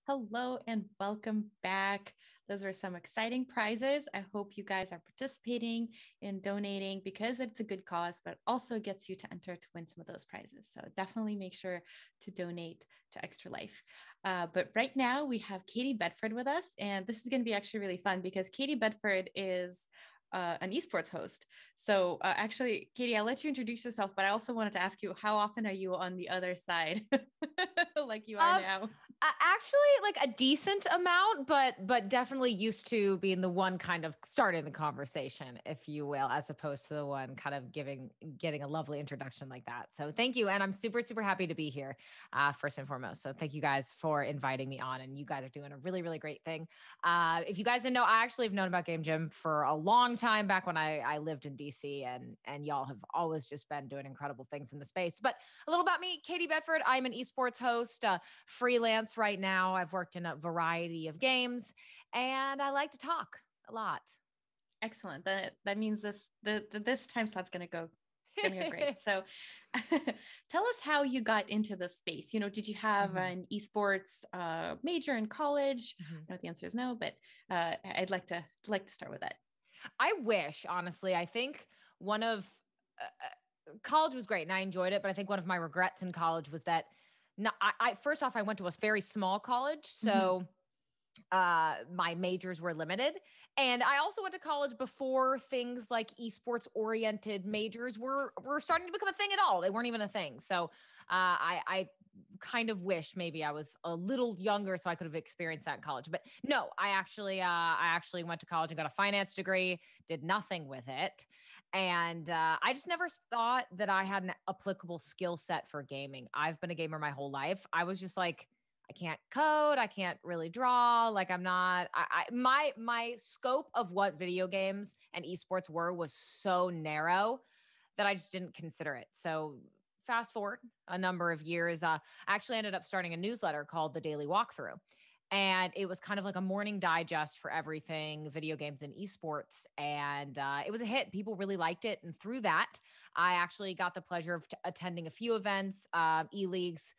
Hello and welcome back. Those were some exciting prizes. I hope you guys are participating in donating because it's a good cause, but also gets you to enter to win some of those prizes. So definitely make sure to donate to Extra Life. But right now we have Katie Bedford with us, and this is going to be actually really fun because Katie Bedford is an esports host. So actually, Katie, I'll let you introduce yourself, but I also wanted to ask you, how often are you on the other side like you are Um, now? Actually, like a decent amount, but definitely used to being the one kind of starting the conversation, if you will, as opposed to the one kind of getting a lovely introduction like that. So thank you, and I'm super happy to be here, first and foremost. So thank you guys for inviting me on, and you guys are doing a really great thing. If you guys didn't know, I actually have known about Game Jam for a long time back when I lived in DC, and y'all have always just been doing incredible things in the space. But a little about me, Katie Bedford. I'm an esports host. Freelance right now. I've worked in a variety of games and I like to talk a lot. Excellent. That means this time slot's gonna go great. So tell us how you got into the space. Did you have Mhm. an esports major in college? Mhm. I know the answer is no, but I'd like to start with that. I wish, honestly, I think one of college was great and I enjoyed it, but I think one of my regrets in college was that first off, I went to a very small college. Mm-hmm. So my majors were limited. And I also went to college before things like esports oriented majors were starting to become a thing at all. They weren't even a thing. So I kind of wish maybe I was a little younger so I could have experienced that in college. But no, I actually went to college and got a finance degree, did nothing with it. And I just never thought that I had an applicable skill set for gaming. I've been a gamer my whole life. I was just like, I can't code. I can't really draw. Like I'm not. My scope of what video games and esports were was so narrow that I just didn't consider it. So fast forward a number of years, I actually ended up starting a newsletter called the Daily Walkthrough. And it was kind of like a morning digest for everything video games and esports. And it was a hit. People really liked it. And through that, I actually got the pleasure of attending a few events, e-leagues,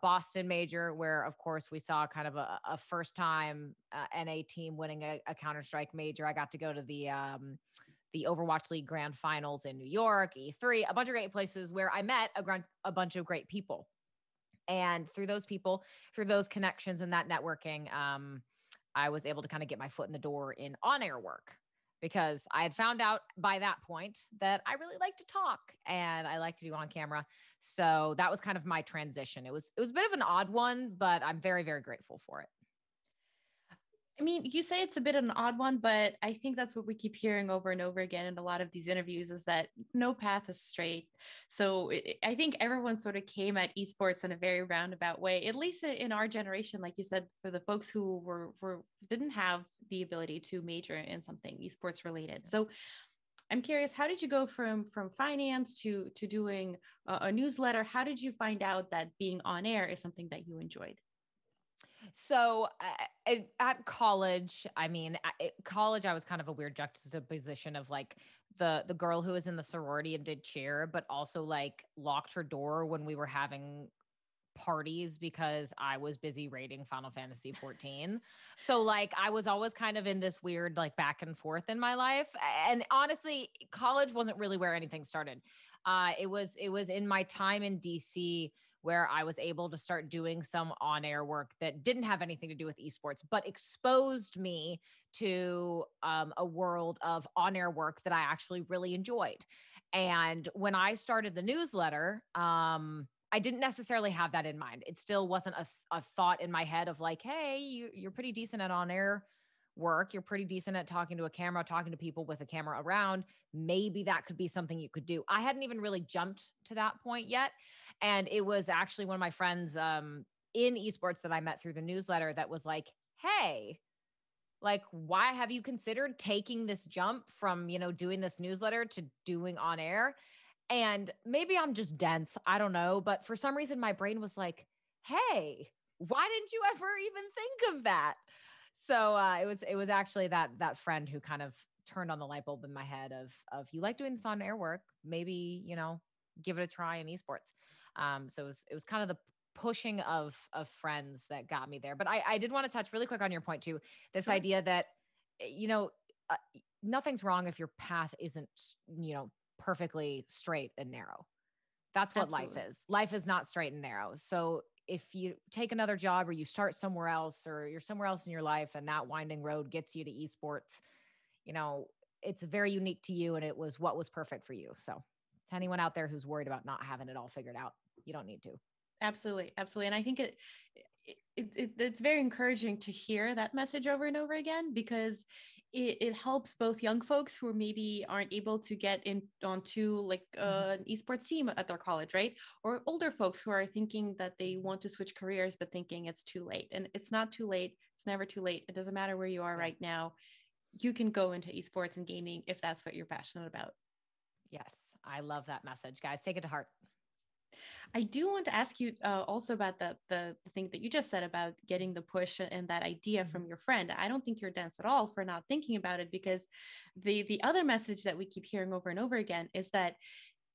Boston major, where of course we saw kind of a first time NA team winning a Counter Strike major. I got to go to the Overwatch League Grand Finals in New York, E3, a bunch of great places where I met a bunch of great people. And through those people, through those connections and that networking, I was able to kind of get my foot in the door in on air work because I had found out by that point that I really like to talk and I like to do on camera. So that was kind of my transition. It was a bit of an odd one, but I'm very grateful for it. I mean, you say it's a bit of an odd one, but I think that's what we keep hearing over and over again in a lot of these interviews is that no path is straight. So I think everyone sort of came at esports in a very roundabout way, at least in our generation, like you said, for the folks who were didn't have the ability to major in something esports related. So I'm curious, how did you go from finance to doing a newsletter? How did you find out that being on air is something that you enjoyed? So at college, I mean, at college, I was kind of a weird juxtaposition of like the girl who was in the sorority and did cheer, but also like locked her door when we were having parties because I was busy rating Final Fantasy 14. So like I was always kind of in this weird like back and forth in my life. And honestly, college wasn't really where anything started. It was in my time in DC where I was able to start doing some on-air work that didn't have anything to do with esports, but exposed me to a world of on-air work that I actually really enjoyed. And when I started the newsletter, I didn't necessarily have that in mind. It still wasn't a thought in my head of like, hey, you're pretty decent at on air work. You're pretty decent at talking to a camera, talking to people with a camera around. Maybe that could be something you could do. I hadn't even really jumped to that point yet. And it was actually one of my friends in esports that I met through the newsletter that was like, hey, like, why have you considered taking this jump from, doing this newsletter to doing on air? And maybe I'm just dense. I don't know. But for some reason, my brain was like, hey, why didn't you ever even think of that? So it was actually that friend who kind of turned on the light bulb in my head of you like doing this on air work, maybe give it a try in esports. So it was kind of the pushing of friends that got me there. But I did want to touch really quick on your point too. This Sure. idea that, you know, nothing's wrong if your path isn't, perfectly straight and narrow. That's what life Absolutely. is. Life is not straight and narrow. So if you take another job or you start somewhere else or you're somewhere else in your life and that winding road gets you to esports, you know, it's very unique to you and it was what was perfect for you. So to anyone out there who's worried about not having it all figured out, you don't need to. Absolutely, absolutely. And I think it's very encouraging to hear that message over and over again, because it helps both young folks who maybe aren't able to get in onto like an esports team at their college, right? Or older folks who are thinking that they want to switch careers, but thinking it's too late. And it's not too late. It's never too late. It doesn't matter where you are Yeah. right now. You can go into esports and gaming if that's what you're passionate about. Yes. I love that message. Guys, take it to heart. I do want to ask you also about the thing that you just said about getting the push and that idea Mhm. from your friend. I don't think you're dense at all for not thinking about it, because the other message that we keep hearing over and over again is that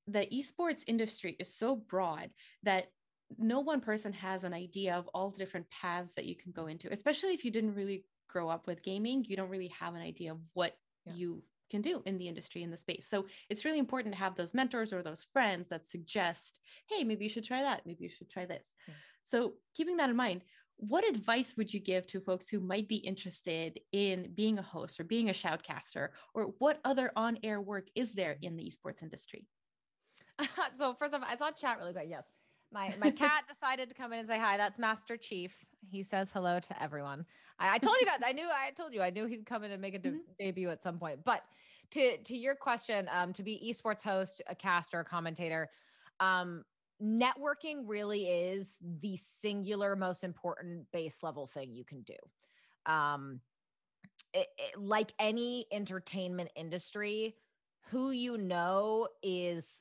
the esports industry is so broad that no one person has an idea of all the different paths that you can go into, especially if you didn't really grow up with gaming. You don't really have an idea of what Yeah. you can do in the industry, in the space. So it's really important to have those mentors or those friends that suggest, hey, maybe you should try that, maybe you should try this. Yeah. So keeping that in mind, what advice would you give to folks who might be interested in being a host or being a shoutcaster, or what other on-air work is there in the esports industry? So first off, I saw chat really quick. Yes. My cat decided to come in and say hi. That's Master Chief. He says hello to everyone. I told you guys, I knew he'd come in and make a Mhm. debut at some point. But to your question, to be esports host, a caster, a commentator, um, networking really is the singular most important base level thing you can do. Um, like any entertainment industry, who you know is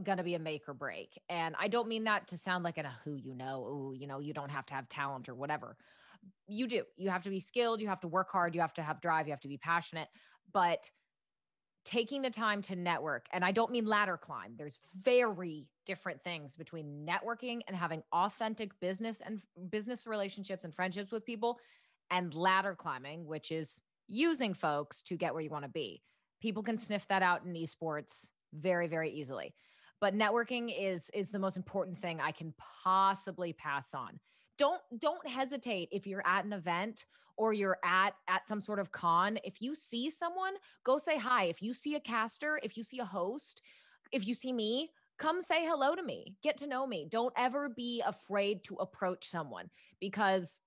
going to be a make or break. And I don't mean that to sound like a who you know, ooh, you don't have to have talent or whatever. You do. You have to be skilled, you have to work hard, you have to have drive, you have to be passionate. But taking the time to network, and I don't mean ladder climb. There's very different things between networking and having authentic business relationships and friendships with people, and ladder climbing, which is using folks to get where you want to be. People can sniff that out in esports very, very easily. But networking is the most important thing I can possibly pass on. Don't hesitate if you're at an event or you're at some sort of con. If you see someone, go say hi. If you see a caster, if you see a host, if you see me, come say hello to me. Get to know me. Don't ever be afraid to approach someone, because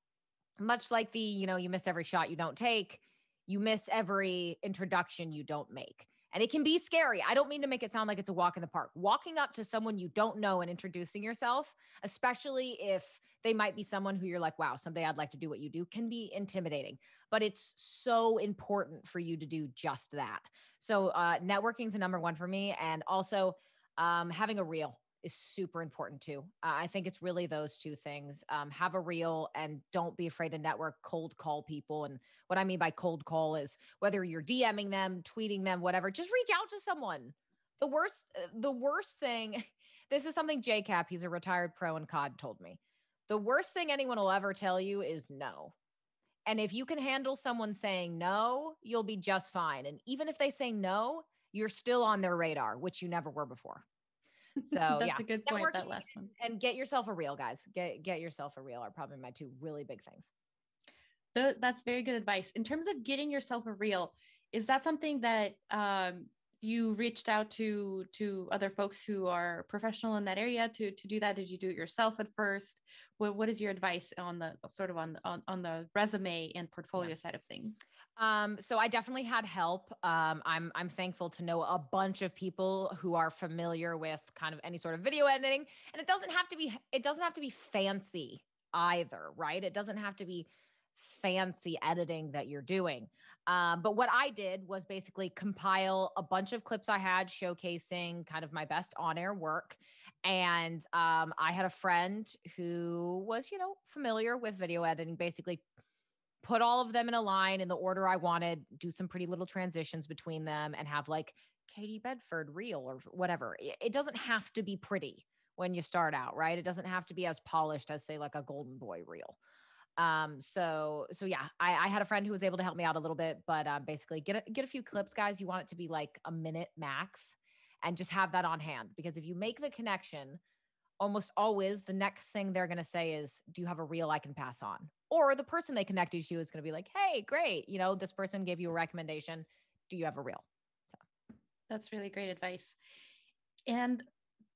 much like you miss every shot you don't take, you miss every introduction you don't make. And it can be scary. I don't mean to make it sound like it's a walk in the park. Walking up to someone you don't know and introducing yourself, especially if they might be someone who you're like, wow, someday I'd like to do what you do, can be intimidating. But it's so important for you to do just that. So networking is the number one for me. And also having a reel is super important too. I think it's really those two things. Have a reel and don't be afraid to network, cold call people. And what I mean by cold call is whether you're DMing them, tweeting them, whatever, just reach out to someone. The worst thing, this is something JCap, he's a retired pro in COD, told me. The worst thing anyone will ever tell you is no. And if you can handle someone saying no, you'll be just fine. And even if they say no, you're still on their radar, which you never were before. So That's yeah, a good point, that networking last one. and get yourself a reel, guys. Get yourself a reel are probably my two really big things. That's very good advice. In terms of getting yourself a reel, is that something that you reached out to other folks who are professional in that area to do that? Did you do it yourself at first? What is your advice on the sort of on the resume and Yeah. portfolio side of things? So I definitely had help. I'm thankful to know a bunch of people who are familiar with kind of any sort of video editing, and it doesn't have to be fancy either, right? It doesn't have to be fancy editing that you're doing. But what I did was basically compile a bunch of clips I had showcasing kind of my best on-air work. And I had a friend who was, familiar with video editing, basically put all of them in a line in the order I wanted, do some pretty little transitions between them, and have like Katie Bedford reel or whatever. It doesn't have to be pretty. when you start out, right? It doesn't have to be as polished as, say, like a Golden Boy reel. So yeah, I had a friend who was able to help me out a little bit, but basically get a few clips, guys. You want it to be like a minute max, and just have that on hand, because if you make the connection, almost always the next thing they're going to say is, do you have a reel I can pass on? Or the person they connected to is going to be like, hey, great, this person gave you a recommendation. Do you have a reel? So That's really great advice. And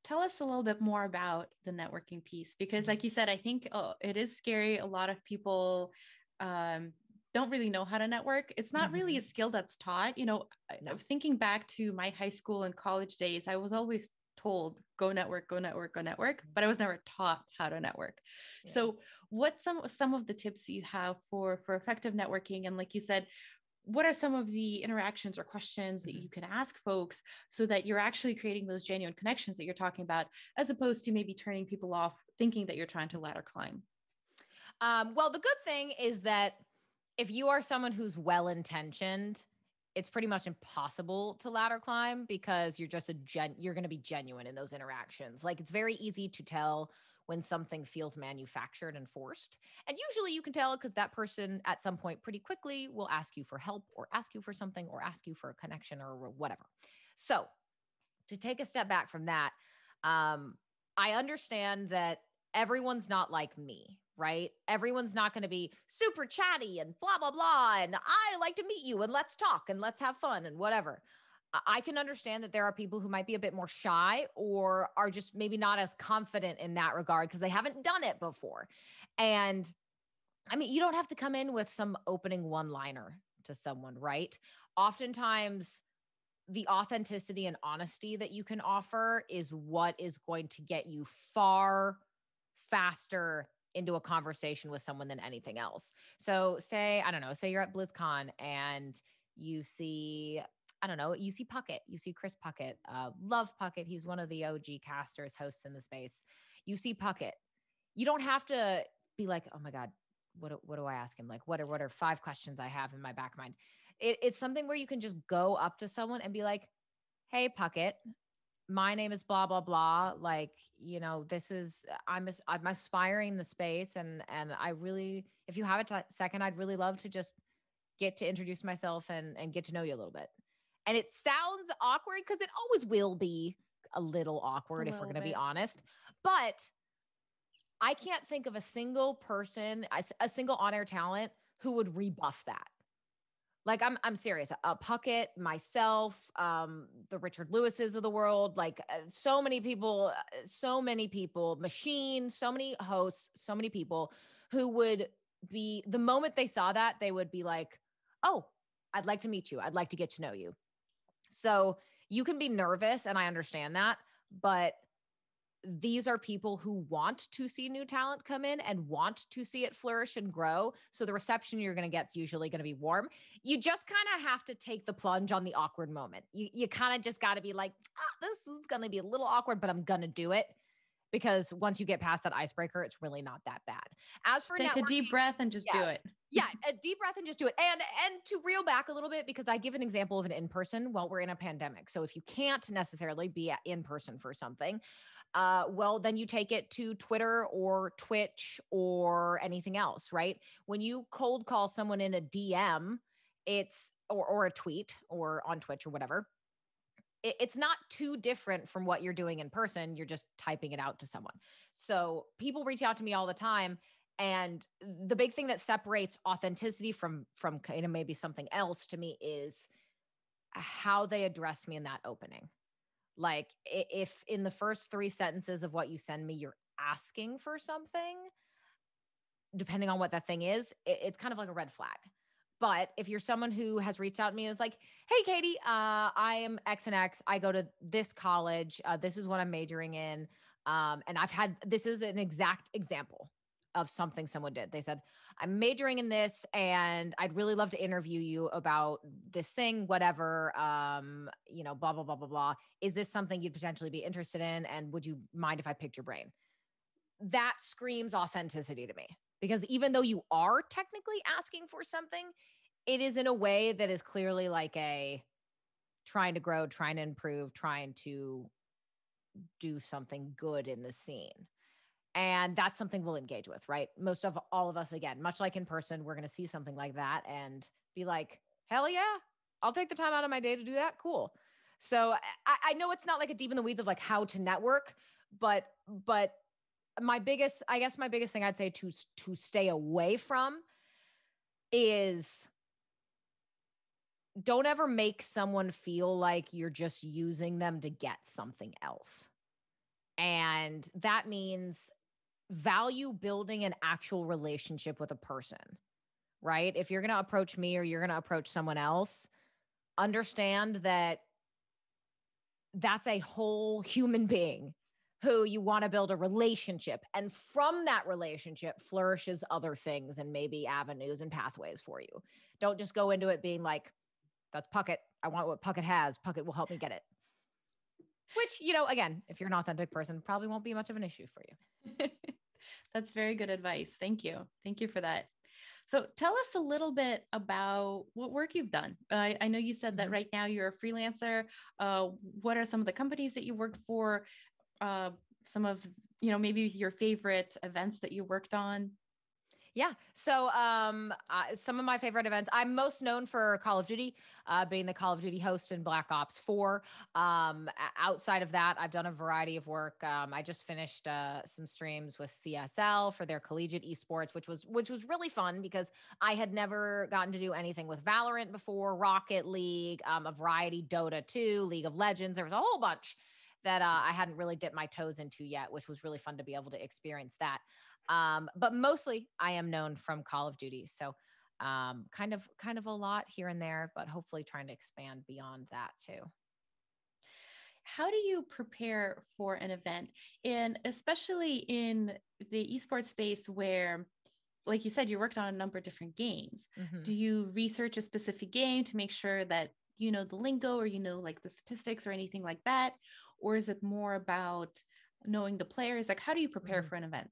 tell us a little bit more about the networking piece, because like you said, I think it is scary. A lot of people don't really know how to network. It's not really a skill that's taught. No. Thinking back to my high school and college days, I was always told, go network, go network, go network, but I was never taught how to network. Yeah. So what's some of the tips you have for effective networking? And like you said, what are some of the interactions or questions that you can ask folks so that you're actually creating those genuine connections that you're talking about, as opposed to maybe turning people off thinking that you're trying to ladder climb? Well, the good thing is that if you are someone who's well-intentioned, it's pretty much impossible to ladder climb, because you're going to be genuine in those interactions. Like, it's very easy to tell when something feels manufactured and forced. And usually you can tell because that person at some point pretty quickly will ask you for help, or ask you for something, or ask you for a connection, or whatever. So, to take a step back from that, I understand that everyone's not like me, right? Everyone's not going to be super chatty and blah, blah, blah. And I like to meet you and let's talk and let's have fun and whatever. I can understand that there are people who might be a bit more shy, or are just maybe not as confident in that regard because they haven't done it before. And I mean, you don't have to come in with some opening one liner to someone, right? Oftentimes, the authenticity and honesty that you can offer is what is going to get you far faster into a conversation with someone than anything else. So say, I don't know, say you're at BlizzCon and you see, I don't know, you see Puckett, you see Chris Puckett, love Puckett. He's one of the OG casters, hosts in the space. You see Puckett. You don't have to be like, oh my God, what do I ask him? Like, what are 5 questions I have in my back mind? It's something where you can just go up to someone and be like, hey, Puckett, my name is blah, blah, blah. Like, this is, I'm aspiring the space. And I really, if you have a second, I'd really love to just get to introduce myself and get to know you a little bit. And it sounds awkward because it always will be a little awkward if we're going to be honest. But I can't think of a single person, a single on-air talent who would rebuff that. Like, I'm serious. Puckett, myself, the Richard Lewises of the world, like so many people, Machine, so many hosts, so many people who would be, the moment they saw that, they would be like, oh, I'd like to meet you. I'd like to get to know you. So you can be nervous, and I understand that, but these are people who want to see new talent come in and want to see it flourish and grow. So the reception you're going to get is usually going to be warm. You just kind of have to take the plunge on the awkward moment. You kind of just got to be like, this is going to be a little awkward, but I'm going to do it. Because once you get past that icebreaker, it's really not that bad. As for take a deep breath and just do it. Yeah, a deep breath and just do it. And to reel back a little bit, because I give an example of an in-person while we're in a pandemic. So if you can't necessarily be in person for something, well, then you take it to Twitter or Twitch or anything else, right? When you cold call someone in a DM, or a tweet or on Twitch or whatever, it's not too different from what you're doing in person. You're just typing it out to someone. So people reach out to me all the time. And the big thing that separates authenticity from kind of maybe something else to me is how they address me in that opening. Like, if in the first 3 sentences of what you send me, you're asking for something, depending on what that thing is, it's kind of like a red flag. But if you're someone who has reached out to me and it's like, hey, Katie, I am X and X. I go to this college. This is what I'm majoring in. And this is an exact example of something someone did. They said, I'm majoring in this and I'd really love to interview you about this thing, whatever, blah, blah, blah, blah, blah. Is this something you'd potentially be interested in? And would you mind if I picked your brain? That screams authenticity to me, because even though you are technically asking for something, it is in a way that is clearly like a trying to grow, trying to improve, trying to do something good in the scene. And that's something we'll engage with, right? Most of all of us, again, much like in person, we're going to see something like that and be like, hell yeah, I'll take the time out of my day to do that. Cool. So I know it's not like a deep in the weeds of like how to network, but I guess my biggest thing I'd say to stay away from is don't ever make someone feel like you're just using them to get something else. And that means value building an actual relationship with a person, right? If you're going to approach me or you're going to approach someone else, understand that that's a whole human being who you want to build a relationship. And from that relationship flourishes other things and maybe avenues and pathways for you. Don't just go into it being like, that's Puckett. I want what Puckett has. Puckett will help me get it. Which, again, if you're an authentic person, probably won't be much of an issue for you. That's very good advice. Thank you. Thank you for that. So tell us a little bit about what work you've done. I know you said that right now you're a freelancer. What are some of the companies that you worked for? Some of, maybe your favorite events that you worked on? Yeah. So some of my favorite events, I'm most known for Call of Duty, being the Call of Duty host in Black Ops 4. Outside of that, I've done a variety of work. I just finished some streams with CSL for their collegiate esports, which was really fun because I had never gotten to do anything with Valorant before, Rocket League, a variety, Dota 2, League of Legends. There was a whole bunch that I hadn't really dipped my toes into yet, which was really fun to be able to experience that. But mostly I am known from Call of Duty. So kind of a lot here and there, but hopefully trying to expand beyond that too. How do you prepare for an event? And especially in the esports space where, like you said, you worked on a number of different games. Mm-hmm. Do you research a specific game to make sure that you know the lingo or like the statistics or anything like that? Or is it more about knowing the players? Like, how do you prepare for an event?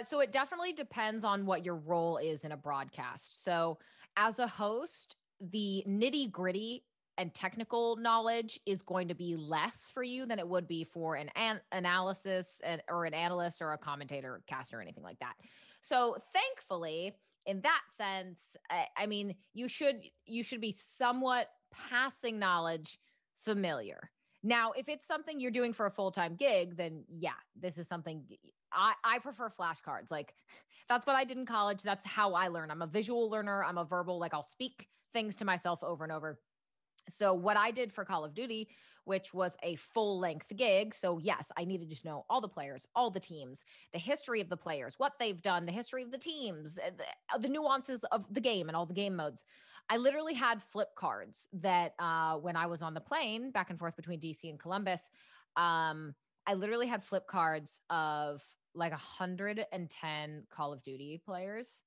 So it definitely depends on what your role is in a broadcast. So as a host, the nitty gritty and technical knowledge is going to be less for you than it would be for an analysis or an analyst or a commentator, caster, or anything like that. So thankfully, in that sense, I mean, you should be somewhat passing knowledge familiar. Now, if it's something you're doing for a full-time gig, then yeah, this is something I prefer flashcards. Like that's what I did in college. That's how I learn. I'm a visual learner. I'm a verbal, like I'll speak things to myself over and over. So what I did for Call of Duty, which was a full length gig. So yes, I needed to know all the players, all the teams, the history of the players, what they've done, the history of the teams, the nuances of the game and all the game modes. I literally had flip cards that when I was on the plane back and forth between DC and Columbus, I literally had flip cards of like 110 Call of Duty players.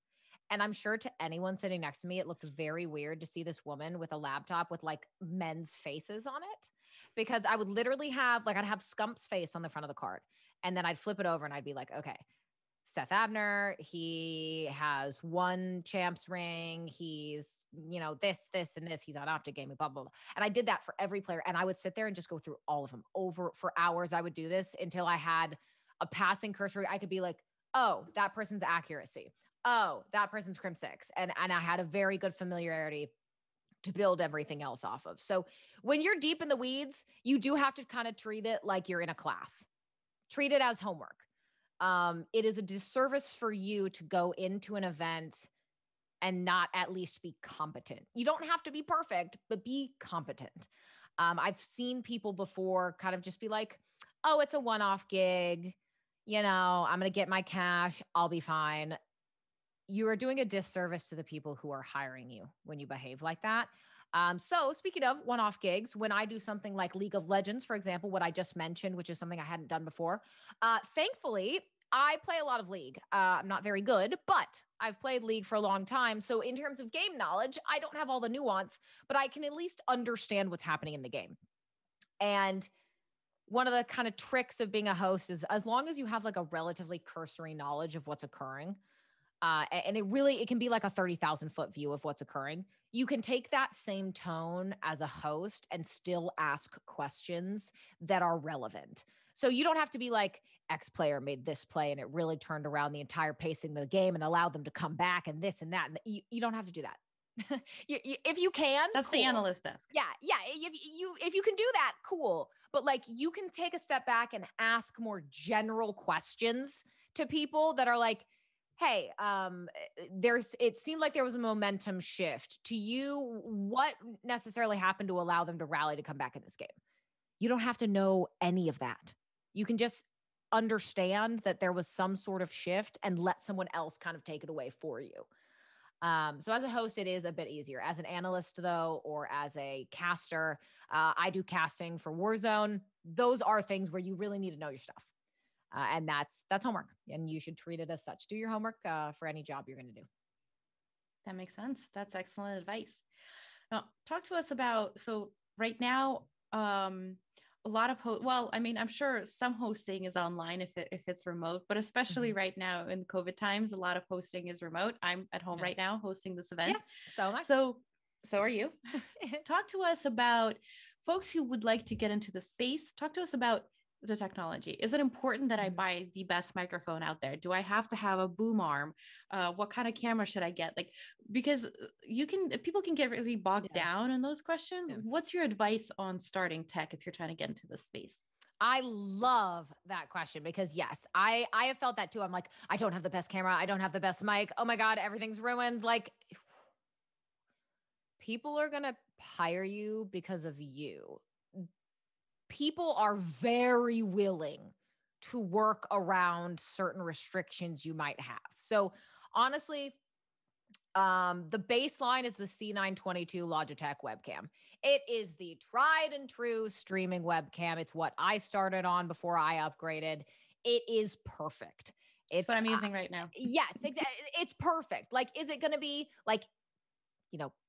And I'm sure to anyone sitting next to me, it looked very weird to see this woman with a laptop with like men's faces on it. Because I would literally have, like, I'd have Scump's face on the front of the card. And then I'd flip it over and I'd be like, okay, Seth Abner, he has one champs ring. He's, this, and this. He's on Optic Gaming, blah, blah, blah. And I did that for every player. And I would sit there and just go through all of them over for hours. I would do this until I had a passing cursory. I could be like, oh, that person's accuracy. Oh, that person's Crim 6. And I had a very good familiarity to build everything else off of. So when you're deep in the weeds, you do have to kind of treat it like you're in a class. Treat it as homework. It is a disservice for you to go into an event and not at least be competent. You don't have to be perfect, but be competent. I've seen people before kind of just be like, oh, it's a one-off gig. I'm going to get my cash. I'll be fine. You are doing a disservice to the people who are hiring you when you behave like that. So speaking of one-off gigs, when I do something like League of Legends, for example, what I just mentioned, which is something I hadn't done before, thankfully, I play a lot of League. I'm not very good, but I've played League for a long time. So in terms of game knowledge, I don't have all the nuance, but I can at least understand what's happening in the game. And one of the kind of tricks of being a host is as long as you have like a relatively cursory knowledge of what's occurring, And it can be like a 30,000 foot view of what's occurring. You can take that same tone as a host and still ask questions that are relevant. So you don't have to be like, X player made this play and it really turned around the entire pacing of the game and allowed them to come back and this and that. And you don't have to do that. If you can, That's cool. the analyst desk. Yeah. If you can do that, cool. But like you can take a step back and ask more general questions to people that are like, hey, it seemed like there was a momentum shift. To you, what necessarily happened to allow them to rally to come back in this game? You don't have to know any of that. You can just understand that there was some sort of shift and let someone else kind of take it away for you. So as a host, it is a bit easier. As an analyst, though, or as a caster, I do casting for Warzone. Those are things where you really need to know your stuff. And that's homework, and you should treat it as such. Do your homework for any job you're going to do. That makes sense. That's excellent advice. Now, talk to us about, so right now, a lot of, I'm sure some hosting is online if it's remote, but especially right now in COVID times, a lot of hosting is remote. I'm at home right now hosting this event. Yeah, so am I. So are you. Talk to us about folks who would like to get into the space. Talk to us about the technology. Is it important that I buy the best microphone out there? Do I have to have a boom arm? What kind of camera should I get? Like, because people can get really bogged down in those questions. Yeah. What's your advice on starting tech if you're trying to get into this space? I love that question because yes, I have felt that too. I'm like, I don't have the best camera. I don't have the best mic. Oh my God, everything's ruined. Like, people are going to hire you because of you. People are very willing to work around certain restrictions you might have. So honestly, the baseline is the C922 Logitech webcam. It is the tried and true streaming webcam. It's what I started on before I upgraded. It is perfect. It's what I'm using right now. Yes, exactly. It's perfect. Like, is it going to be like,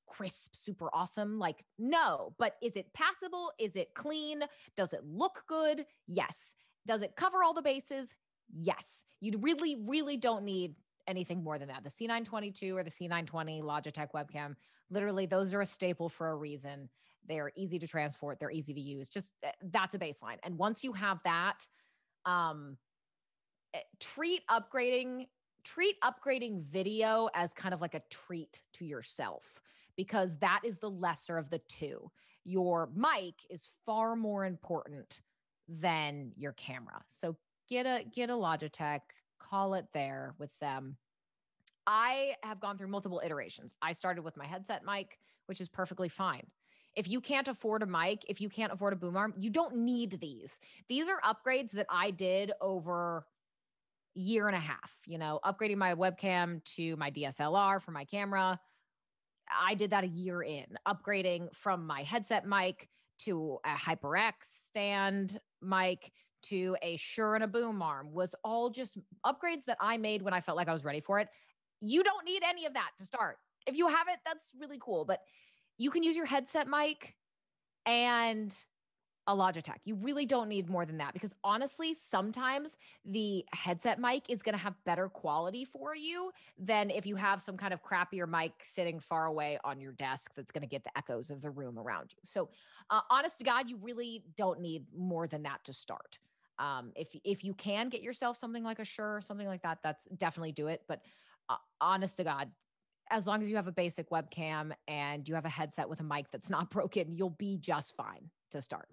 crisp, super awesome? Like, no, but is it passable? Is it clean? Does it look good? Yes. Does it cover all the bases? Yes. You really, really don't need anything more than that. The C922 or the C920 Logitech webcam, literally, those are a staple for a reason. They're easy to transport. They're easy to use. Just that's a baseline. And once you have that, treat upgrading video as kind of like a treat to yourself, because that is the lesser of the two. Your mic is far more important than your camera. So get a Logitech, call it there with them. I have gone through multiple iterations. I started with my headset mic, which is perfectly fine. If you can't afford a mic, if you can't afford a boom arm, you don't need these. These are upgrades that I did over year and a half, upgrading my webcam to my DSLR for my camera. I did that a year in. Upgrading from my headset mic to a HyperX stand mic to a Shure and a boom arm was all just upgrades that I made when I felt like I was ready for it. You don't need any of that to start. If you have it, that's really cool, but you can use your headset mic and a Logitech. You really don't need more than that, because honestly, sometimes the headset mic is going to have better quality for you than if you have some kind of crappier mic sitting far away on your desk that's going to get the echoes of the room around you. So honest to God, you really don't need more than that to start. If you can get yourself something like a Shure, something like that, that's definitely do it. But honest to God, as long as you have a basic webcam and you have a headset with a mic that's not broken, you'll be just fine to start.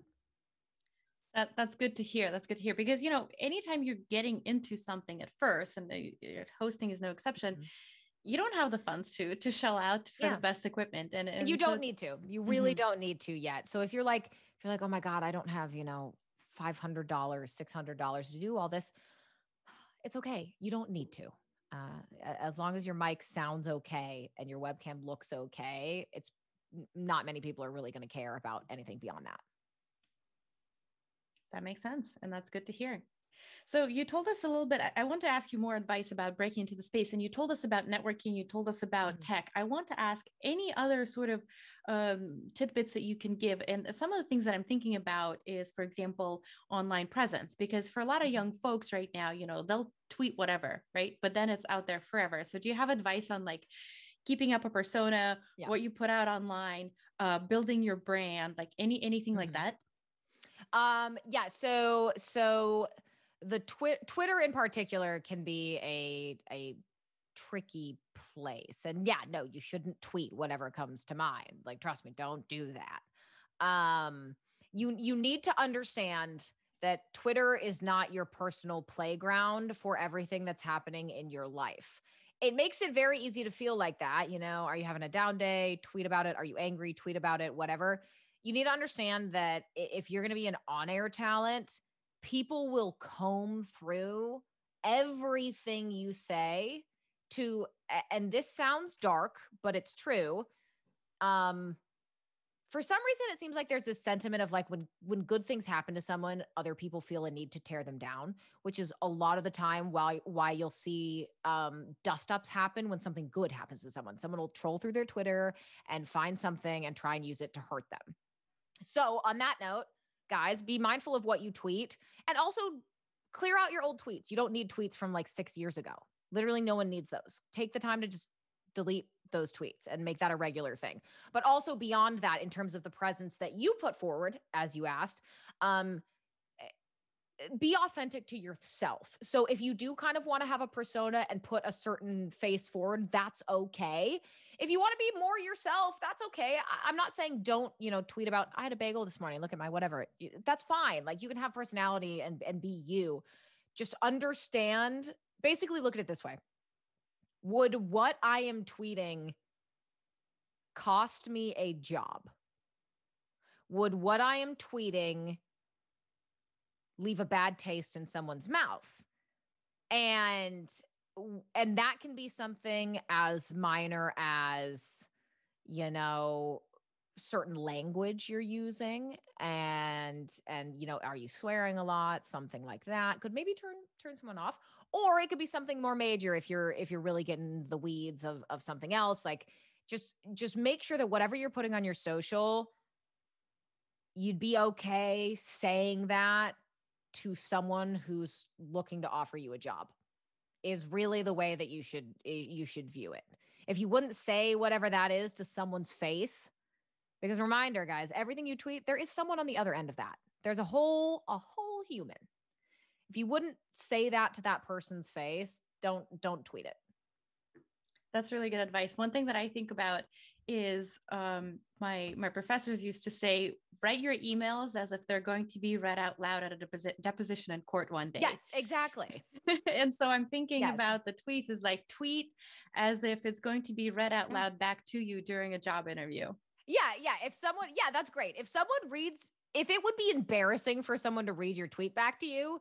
That's good to hear. That's good to hear, because, anytime you're getting into something at first, and hosting is no exception, you don't have the funds to shell out for the best equipment. And you don't need to. You really don't need to yet. So if you're like, oh my God, I don't have, $500, $600 to do all this, it's okay. You don't need to. As long as your mic sounds okay and your webcam looks okay, it's not many people are really going to care about anything beyond that. That makes sense. And that's good to hear. So you told us a little bit, I want to ask you more advice about breaking into the space, and you told us about networking, you told us about tech. I want to ask any other sort of tidbits that you can give. And some of the things that I'm thinking about is, for example, online presence, because for a lot of young folks right now, they'll tweet whatever, right? But then it's out there forever. So do you have advice on like keeping up a persona, what you put out online, building your brand, like anything like that? Yeah. So the Twitter in particular can be a tricky place. And yeah, no, you shouldn't tweet whatever comes to mind. Like, trust me, don't do that. You need to understand that Twitter is not your personal playground for everything that's happening in your life. It makes it very easy to feel like that. You know, are you having a down day? Tweet about it. Are you angry? Tweet about it, whatever. You need to understand that if you're going to be an on-air talent, people will comb through everything you say to, and this sounds dark, but it's true. For some reason, it seems like there's this sentiment of like when good things happen to someone, other people feel a need to tear them down, which is a lot of the time why you'll see dust ups happen when something good happens to someone. Someone will troll through their Twitter and find something and try and use it to hurt them. So on that note, guys, be mindful of what you tweet and also clear out your old tweets. You don't need tweets from like 6 years ago. Literally, no one needs those. Take the time to just delete those tweets and make that a regular thing. But also beyond that, in terms of the presence that you put forward, as you asked, be authentic to yourself. So if you do kind of want to have a persona and put a certain face forward, that's okay. If you want to be more yourself, that's okay. I'm not saying don't, tweet about, I had a bagel this morning, look at my whatever. That's fine. Like, you can have personality and be you. Just understand, basically look at it this way. Would what I am tweeting cost me a job? Would what I am tweeting leave a bad taste in someone's mouth? And that can be something as minor as, certain language you're using and are you swearing a lot? Something like that could maybe turn someone off. Or it could be something more major if you're really getting the weeds of something else. Like, just make sure that whatever you're putting on your social, you'd be okay saying that to someone who's looking to offer you a job, is really the way that you should view it. If you wouldn't say whatever that is to someone's face, because reminder, guys, everything you tweet, there is someone on the other end of that. There's a whole human. If you wouldn't say that to that person's face, don't tweet it. That's really good advice. One thing that I think about is my professors used to say, write your emails as if they're going to be read out loud at a deposition in court one day. Yes, exactly. And so I'm thinking about the tweets is like, tweet as if it's going to be read out loud back to you during a job interview. Yeah. That's great. If it would be embarrassing for someone to read your tweet back to you,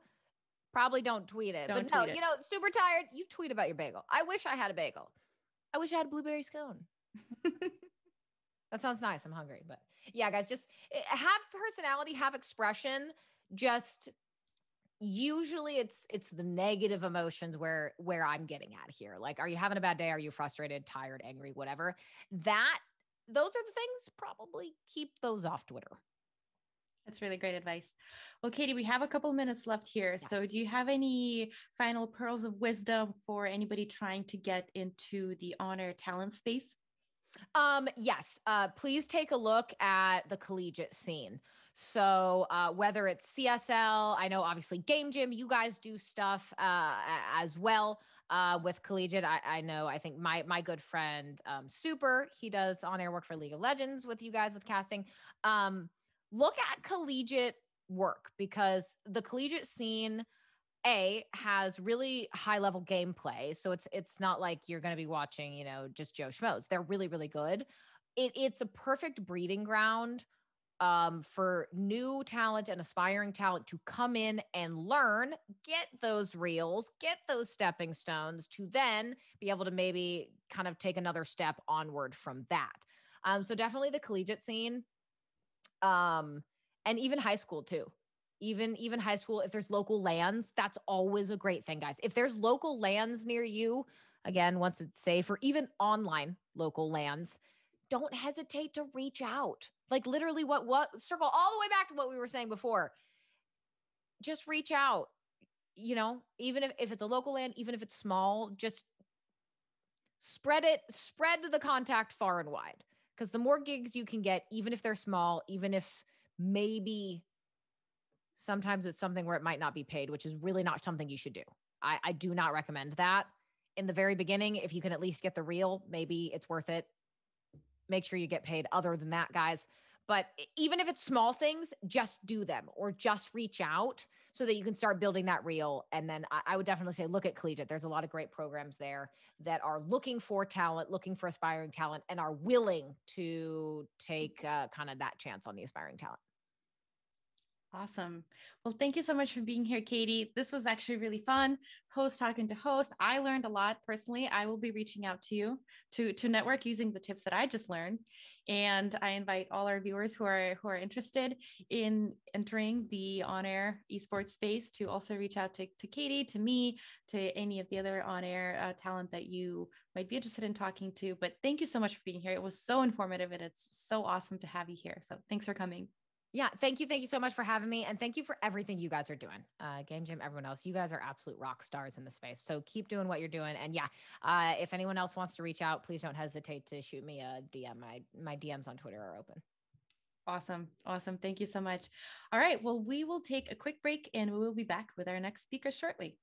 probably don't tweet it. But no, super tired, you tweet about your bagel. I wish I had a bagel. I wish I had a blueberry scone. That sounds nice. I'm hungry. But yeah, guys, just have personality, have expression. Just usually it's the negative emotions where I'm getting at here. Like, are you having a bad day? Are you frustrated, tired, angry, whatever? Those are the things. Probably keep those off Twitter. That's really great advice. Well, Katie, we have a couple minutes left here. Yes. So do you have any final pearls of wisdom for anybody trying to get into the honor talent space? Yes. Please take a look at the collegiate scene. So whether it's CSL, I know obviously Game Gym, you guys do stuff as well. With collegiate, I think my good friend Super, he does on-air work for League of Legends with you guys with casting. Look at collegiate work, because the collegiate scene has really high level gameplay. So it's not like you're going to be watching, just Joe Schmoes. They're really, really good. It's a perfect breeding ground for new talent and aspiring talent to come in and learn, get those reels, get those stepping stones to then be able to maybe kind of take another step onward from that. So definitely the collegiate scene. And even high school too. Even high school, if there's local lands, that's always a great thing, guys. If there's local lands near you, again, once it's safe, or even online local lands, don't hesitate to reach out. Like, literally what circle all the way back to what we were saying before. Just reach out. even if it's a local land, even if it's small, just spread the contact far and wide. Because the more gigs you can get, even if they're small, even if maybe sometimes it's something where it might not be paid, which is really not something you should do. I do not recommend that. In the very beginning, if you can at least get the reel, maybe it's worth it. Make sure you get paid. Other than that, guys, but even if it's small things, just do them or just reach out so that you can start building that reel. And then I would definitely say, look at collegiate. There's a lot of great programs there that are looking for talent, looking for aspiring talent, and are willing to take kind of that chance on the aspiring talent. Awesome. Well, thank you so much for being here, Katie. This was actually really fun. Host talking to host. I learned a lot personally. I will be reaching out to you to network using the tips that I just learned. And I invite all our viewers who are interested in entering the on-air esports space to also reach out to Katie, to me, to any of the other on-air talent that you might be interested in talking to. But thank you so much for being here. It was so informative and it's so awesome to have you here. So thanks for coming. Yeah, thank you. Thank you so much for having me. And thank you for everything you guys are doing. Game Jam, everyone else, you guys are absolute rock stars in the space. So keep doing what you're doing. And yeah, if anyone else wants to reach out, please don't hesitate to shoot me a DM. My DMs on Twitter are open. Awesome. Awesome. Thank you so much. All right. Well, we will take a quick break and we will be back with our next speaker shortly.